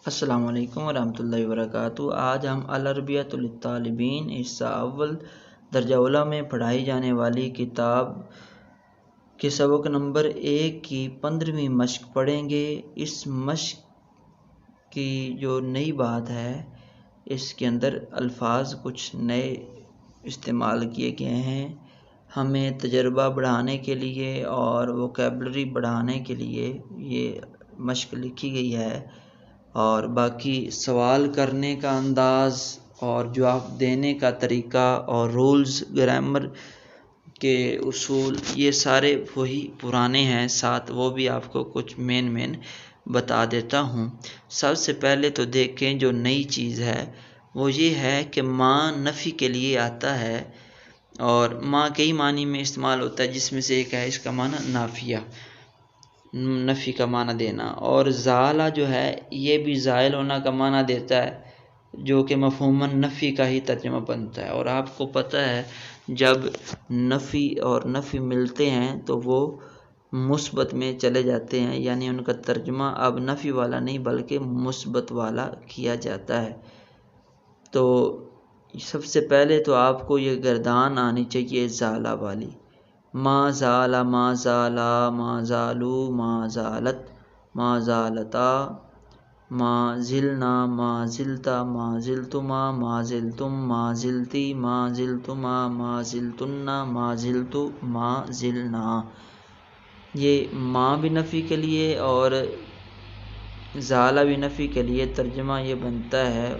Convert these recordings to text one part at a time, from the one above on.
السلام علیکم ورحمۃ اللہ وبرکاتہ۔ آج ہم العربیۃ للطالبین حصہ اول درجہ اولی میں پڑھائی جانے والی کتاب کے سبق نمبر 1 کی 15ویں مشق پڑھیں گے۔ اس مشق کی جو نئی بات ہے، اس کے اندر الفاظ کچھ نئے استعمال کیے گئے ہیں۔ ہمیں تجربہ بڑھانے کے لیے اور ووکیبلری بڑھانے کے لیے یہ مشق لکھی گئی ہے، اور باقی سوال کرنے کا انداز اور جواب دینے کا طریقہ اور رولز، گرامر کے اصول، یہ سارے وہی پرانے ہیں، ساتھ وہ بھی آپ کو کچھ مین بتا دیتا ہوں۔ سب سے پہلے تو دیکھیں جو نئی چیز ہے وہ یہ ہے کہ ماں نفی کے لیے آتا ہے، اور ماں کئی معنی میں استعمال ہوتا ہے، جس میں سے ایک ہے اس کا معنی نافیہ، نفی کا معنی دینا، اور زالہ جو ہے یہ بھی زائل ہونا کا معنی دیتا ہے، جو کہ مفہوماً نفی کا ہی ترجمہ بنتا ہے۔ اور آپ کو پتہ ہے جب نفی اور نفی ملتے ہیں تو وہ مثبت میں چلے جاتے ہیں، یعنی ان کا ترجمہ اب نفی والا نہیں بلکہ مثبت والا کیا جاتا ہے۔ تو سب سے پہلے تو آپ کو یہ گردان آنی چاہیے زالہ والی، ما زال، ما زالا، ما زالو، ما زالت، ما زالتا، ما زلنا، ما زلتا، ما زلتما، ما زلتم، ما زلتی، ما زلتما، ما زلتنا، ما زلتو، ما زلنا۔ یہ ما بھی نفی کے لیے اور زالہ بھی نفی کے لیے ترجمہ یہ بنتا ہے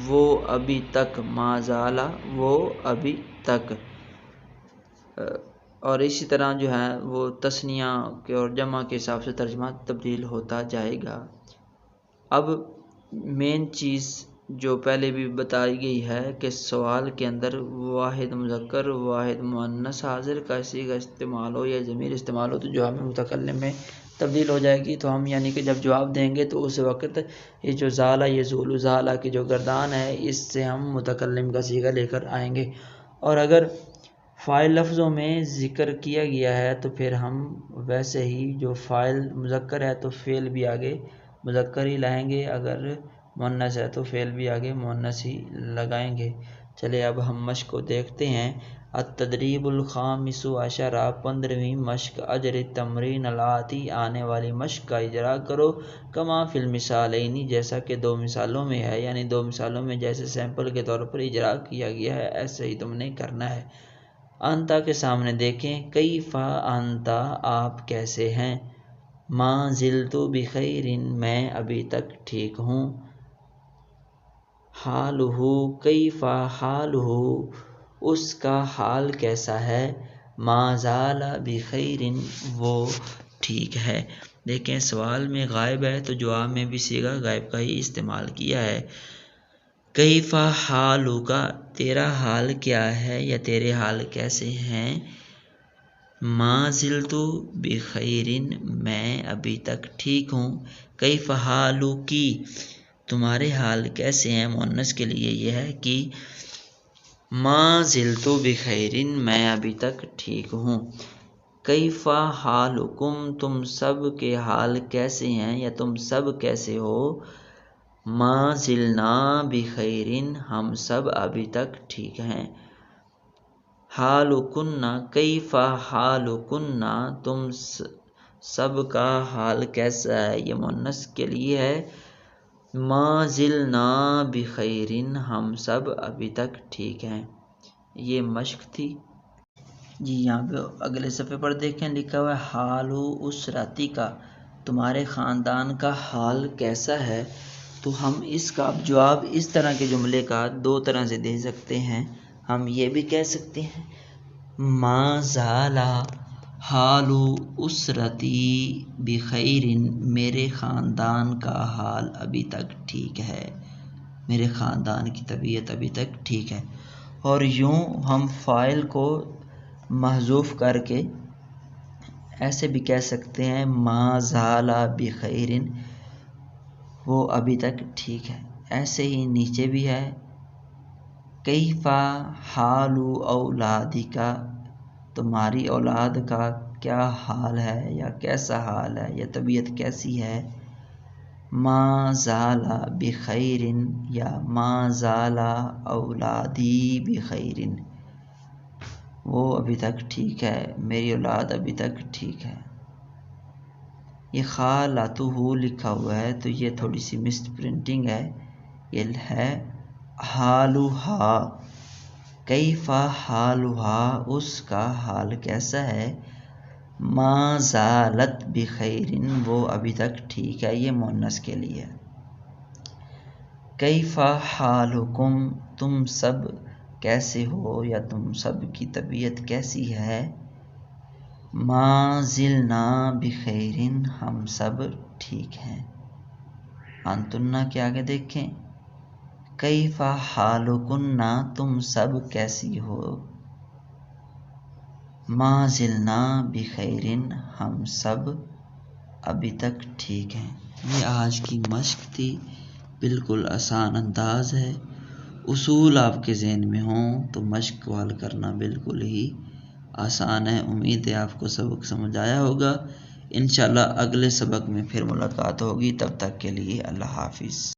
وہ ابھی تک، ما زالہ وہ ابھی تک۔ اور اسی طرح جو ہے وہ تثنیہ کے اور جمع کے حساب سے ترجمہ تبدیل ہوتا جائے گا۔ اب مین چیز جو پہلے بھی بتائی گئی ہے کہ سوال کے اندر واحد مذکر واحد مؤنث حاضر کا صیغہ استعمال ہو یا ضمیر استعمال ہو تو جو ہمیں متکلم میں تبدیل ہو جائے گی، تو ہم یعنی کہ جب جواب دیں گے تو اس وقت یہ جو زالہ یزول زالہ کی جو گردان ہے اس سے ہم متکلم کا صیغہ لے کر آئیں گے۔ اور اگر فاعل لفظوں میں ذکر کیا گیا ہے تو پھر ہم ویسے ہی جو فاعل مذکر ہے تو فعل بھی آگے مذکر ہی لائیں گے، اگر مؤنث ہے تو فعل بھی آگے مؤنث ہی لگائیں گے۔ چلے اب ہم مشق کو دیکھتے ہیں۔ التدریب الخامس عشر، 15ویں مشق، اجر التمرین الآتی، آنے والی مشق کا اجرا کرو، کما فی المثالین، جیسا کہ دو مثالوں میں ہے، یعنی دو مثالوں میں جیسے سیمپل کے طور پر اجرا کیا گیا ہے ایسے ہی تم نے کرنا ہے۔ انتا کے سامنے دیکھیں، کیف انتا آپ کیسے ہیں، ما زلت بخیر میں ابھی تک ٹھیک ہوں، حالہ کیف حالہ اس کا حال کیسا ہے، ما زال بخیر وہ ٹھیک ہے۔ دیکھیں سوال میں غائب ہے تو جواب میں بھی صیغہ غائب کا ہی استعمال کیا ہے۔ کیف حالک تیرا حال کیا ہے یا تیرے حال کیسے ہیں، ما زلت بخیر میں ابھی تک ٹھیک ہوں، کیف حالکی تمہارے حال کیسے ہیں، مؤنث کے لیے یہ ہے کہ ما زلت بخیر میں ابھی تک ٹھیک ہوں، کیف حالکم تم سب کے حال کیسے ہیں یا تم سب کیسے ہو، ما زلنا بخیر ہم سب ابھی تک ٹھیک ہیں، حالکن کیف حالکن تم سب کا حال کیسا ہے، یہ مؤنث کے لیے ہے، ما زلنا بخیر ہم سب ابھی تک ٹھیک ہیں۔ یہ مشق تھی جی۔ یہاں پہ اگلے صفحے پر دیکھیں لکھا ہوا ہے حال اسرتی کا، تمہارے خاندان کا حال کیسا ہے۔ تو ہم اس کا جواب اس طرح کے جملے کا دو طرح سے دے سکتے ہیں۔ ہم یہ بھی کہہ سکتے ہیں ما زال حال اسرتی بخیر، میرے خاندان کا حال ابھی تک ٹھیک ہے، میرے خاندان کی طبیعت ابھی تک ٹھیک ہے۔ اور یوں ہم فاعل کو محذوف کر کے ایسے بھی کہہ سکتے ہیں ما زال بخیر وہ ابھی تک ٹھیک ہے۔ ایسے ہی نیچے بھی ہے کیف حال اولادک، تمہاری اولاد کا کیا حال ہے یا کیسا حال ہے یا طبیعت کیسی ہے، ما زال بخیر یا ما زال اولادی بخیر، وہ ابھی تک ٹھیک ہے، میری اولاد ابھی تک ٹھیک ہے۔ یہ خالتہ لکھا ہوا ہے تو یہ تھوڑی سی مس پرنٹنگ ہے، یہ ہے حالہا۔ کیف حالہا، اس کا حال کیسا ہے، ما زالت بخیر، وہ ابھی تک ٹھیک ہے، یہ مؤنث کے لیے۔ کیف حالکم، تم سب کیسے ہو یا تم سب کی طبیعت کیسی ہے، ما زلنا بخیر، ہم سب ٹھیک ہیں۔ انتن کے آگے دیکھیں، کیف حالکن، تم سب کیسی ہو، ما زلنا بخیر، ہم سب ابھی تک ٹھیک ہیں۔ یہ آج کی مشق تھی، بالکل آسان انداز ہے، اصول آپ کے ذہن میں ہوں تو مشق کو حل کرنا بالکل ہی آسان ہے۔ امید ہے آپ کو سبق سمجھ آیا ہوگا۔ انشاءاللہ اگلے سبق میں پھر ملاقات ہوگی، تب تک کے لیے اللہ حافظ۔